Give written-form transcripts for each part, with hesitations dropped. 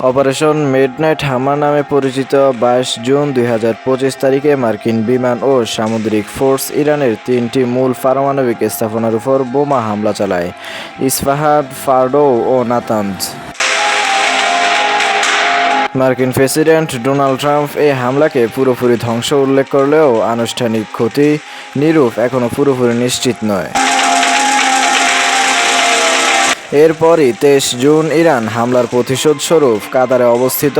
Operation midnight হামার নামে পরিচিত 22 জুন 2025 তারিখে মার্কিন বিমান ও সামুদ্রিক ফোর্স ইরানের 3টি মূল পারমাণবিক স্থাপনার উপর বোমা হামলা চালায় ইস্পাহান, ফার্ডো ও নাতানজ। মার্কিন প্রেসিডেন্ট ডোনাল্ড ট্রাম্প এই হামলাকে পুরোপুরি ধ্বংস উল্লেখ করলেও আনুষ্ঠানিক ক্ষতি নিরূপ এখনও পুরোপুরি নিশ্চিত নয়। এরপরই 23 জুন ইরান হামলার প্রতিশোধ স্বরূপ কাতারে অবস্থিত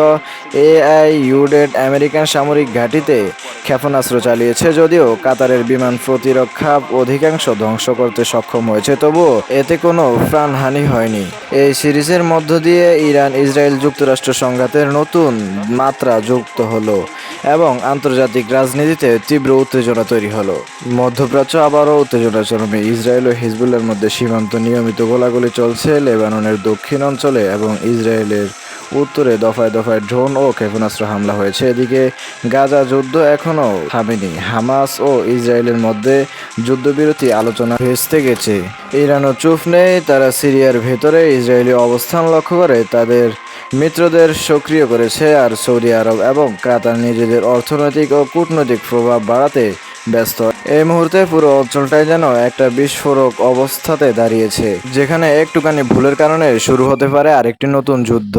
এআইইউডেড আমেরিকান সামরিক ঘাঁটিতে ক্ষেপণাস্ত্র চালিয়েছে। যদিও কাতারের বিমান প্রতিরক্ষা অধিকাংশ ধ্বংস করতে সক্ষম হয়েছে, তবুও এতে কোনো প্রাণহানি হয়নি। এই সিরিজের মধ্য দিয়ে ইরান ইসরায়েল যুক্তরাষ্ট্র সংঘাতের নতুন মাত্রা যুক্ত হলো এবং আন্তর্জাতিক রাজনীতিতে তীব্র উত্তেজনা তৈরি হলো। মধ্যপ্রাচ্য আবারও উত্তেজনা চরমে। ইসরায়েল ও হিজবুল্লাহর মধ্যে সীমান্ত নিয়মিত গোলাগুলি চলছে লেবাননের দক্ষিণ অঞ্চলে এবং ইসরায়েলের উত্তরে দফায় দফায় ড্রোন ও ক্ষেপণাস্ত্র হামলা হয়েছে। এদিকে গাজা যুদ্ধ এখনও থামেনি। হামাস ও ইসরায়েলের মধ্যে যুদ্ধবিরতি আলোচনা ভেস্তে গেছে। ইরানও চুপ নেই। তারা সিরিয়ার ভেতরে ইসরায়েলি অবস্থান লক্ষ্য করে তাদের মিত্রদের সক্রিয় করেছে, আর সৌদি আরব এবং কাতার নিজেদের অর্থনৈতিক ও কূটনৈতিক প্রভাব বাড়াতে ব্যস্ত। এই মুহূর্তে পুরো অঞ্চলটাই যেন একটা বিস্ফোরক অবস্থাতে দাঁড়িয়েছে, যেখানে একটুখানি ভুলের কারণে শুরু হতে পারে আরেকটি নতুন যুদ্ধ।